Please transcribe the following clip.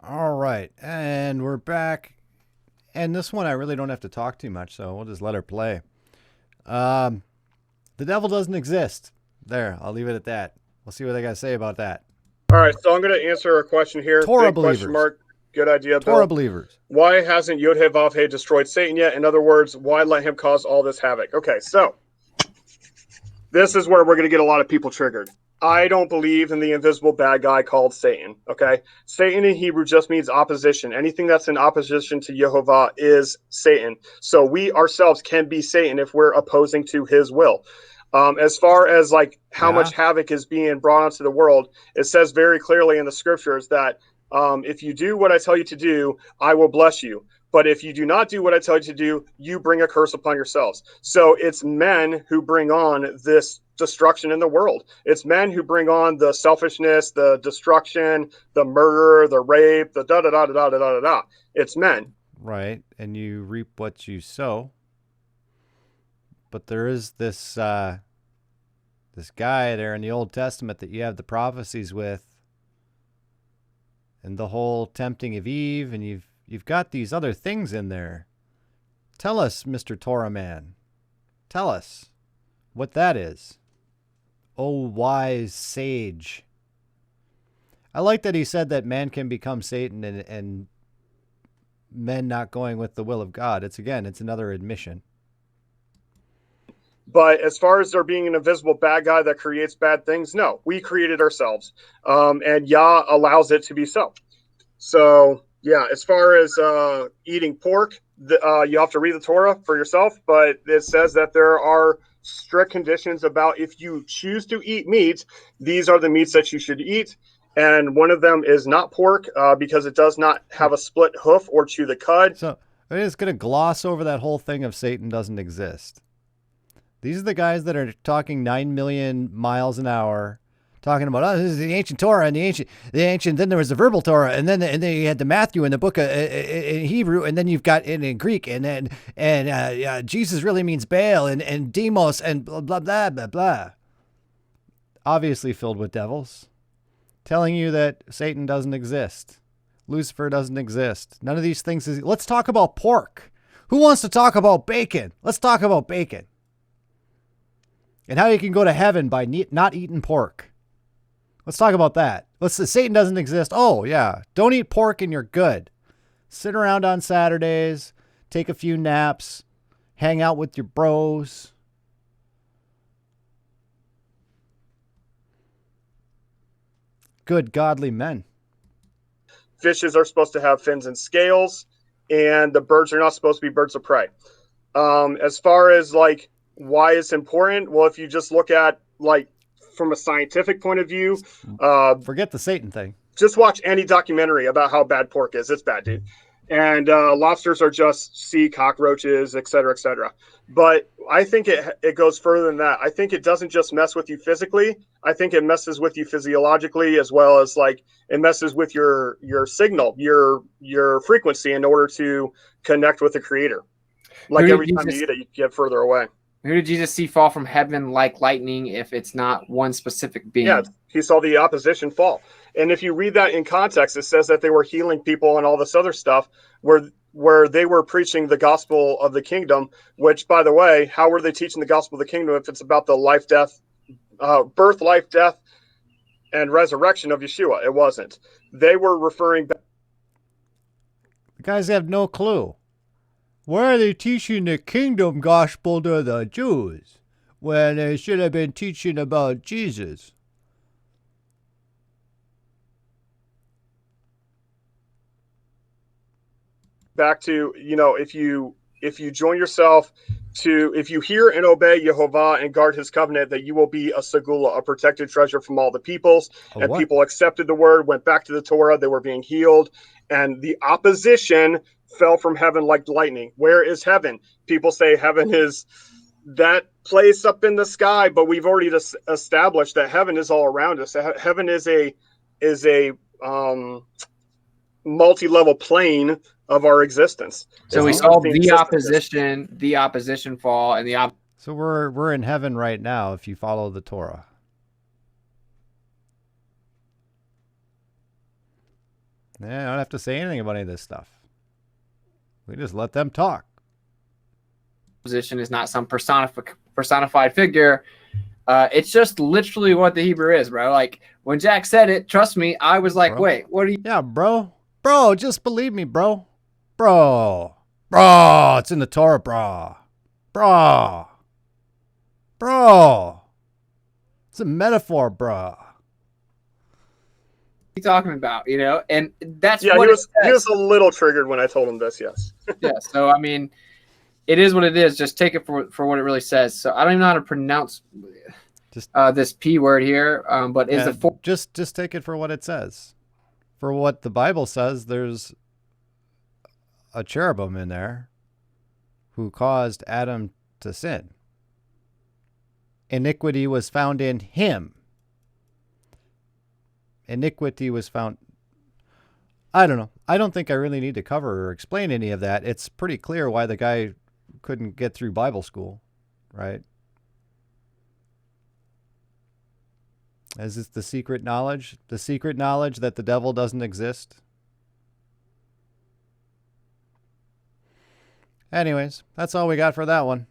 All right, and we're back. And this one I really don't have to talk too much, so we'll just let her play. Um, the devil doesn't exist. There, I'll leave it at that. We'll see what they got to say about that. All right, so I'm going to answer a question here. Torah Big question believers. mark. Good idea, Torah Bill. believers. Why hasn't Yod-Heh-Vav-Heh destroyed Satan yet? In other words, why let him cause all this havoc? Okay, so this is where we're going to get a lot of people triggered. I don't believe in the invisible bad guy called Satan. Okay. Satan in Hebrew just means opposition. Anything that's in opposition to Jehovah is Satan. So we ourselves can be Satan if we're opposing to his will. As far as like how much Yeah. havoc is being brought onto the world, it says very clearly in the scriptures that if you do what I tell you to do, I will bless you. But if you do not do what I tell you to do, you bring a curse upon yourselves. So it's men who bring on this destruction in the world. It's men who bring on the selfishness, the destruction, the murder, the rape, the da da da da da da da da. It's men. Right, and you reap what you sow. But there is this guy there in the Old Testament that you have the prophecies with, and the whole tempting of Eve, and you've got these other things in there. Tell us, Mr. Torah Man. Tell us what that is. Oh, wise sage. I like that he said that man can become Satan and men not going with the will of God. It's another admission. But as far as there being an invisible bad guy that creates bad things, no, we created ourselves, and Yah allows it to be so. So yeah, as far as eating pork, you have to read the Torah for yourself, but it says that there are strict conditions about if you choose to eat meat, these are the meats that you should eat. And one of them is not pork because it does not have a split hoof or chew the cud. So I'm just going to gloss over that whole thing of Satan doesn't exist. These are the guys that are talking 9 million miles an hour, talking about, oh, this is the ancient Torah and the ancient. Then there was the verbal Torah, and then you had the Matthew in the book in Hebrew, and then you've got it in Greek, and Jesus really means Baal and Demos and blah blah blah blah blah. Obviously filled with devils, telling you that Satan doesn't exist, Lucifer doesn't exist. None of these things is. Let's talk about pork. Who wants to talk about bacon? Let's talk about bacon. And how you can go to heaven by not eating pork. Let's talk about that. Satan doesn't exist. Oh, yeah. Don't eat pork and you're good. Sit around on Saturdays, take a few naps, hang out with your bros. Good, godly men. Fishes are supposed to have fins and scales, and the birds are not supposed to be birds of prey. As far as like why it's important, well, if you just look at like from a scientific point of view, Forget the Satan thing. just watch any documentary about how bad pork is. It's bad, dude. And lobsters are just sea cockroaches, et cetera, et cetera. But I think it goes further than that. I think it doesn't just mess with you physically. I think it messes with you physiologically, as well as like it messes with your signal, your frequency in order to connect with the creator. Like every time you eat it, you get further away. Who did Jesus see fall from heaven like lightning if it's not one specific being? Yeah, he saw the opposition fall. And if you read that in context, it says that they were healing people and all this other stuff where they were preaching the gospel of the kingdom, which, by the way, how were they teaching the gospel of the kingdom if it's about the life, death, birth, life, death, and resurrection of Yeshua? It wasn't. They were referring back. The guys have no clue. Why are they teaching the kingdom gospel to the Jews when they should have been teaching about Jesus? Back to, if you join yourself to, if you hear and obey Yehovah and guard his covenant, that you will be a segula, a protected treasure from all the peoples. And What? people accepted the word, went back to the Torah, they were being healed, and the opposition fell from heaven like lightning. Where is heaven? People say heaven is that place up in the sky, but we've already established that heaven is all around us. Heaven is a multi-level plane of our existence. So we saw the opposition fall, and So we're in heaven right now if you follow the Torah. Yeah, I don't have to say anything about any of this stuff. We just let them talk. Position is not some personified figure. It's just literally what the Hebrew is, bro. Like when Jack said it, trust me, I was like, Bro. wait, what are you? Yeah, bro. Bro, just believe me, bro. Bro. Bro, it's in the Torah, bro. Bro. Bro. It's a metaphor, bro. talking about? You know, and that's Yeah, what he was a little triggered when I told him this. Yes. yeah. So I mean, it is what it is. Just take it for what it really says. So I don't even know how to pronounce this P word here, but is the just take it for what it says. For what the Bible says, there's a cherubim in there who caused Adam to sin. Iniquity was found in him. Iniquity was found. I don't know. I don't think I really need to cover or explain any of that. It's pretty clear why the guy couldn't get through Bible school, right? Is this the secret knowledge? The secret knowledge that the devil doesn't exist? Anyways, that's all we got for that one.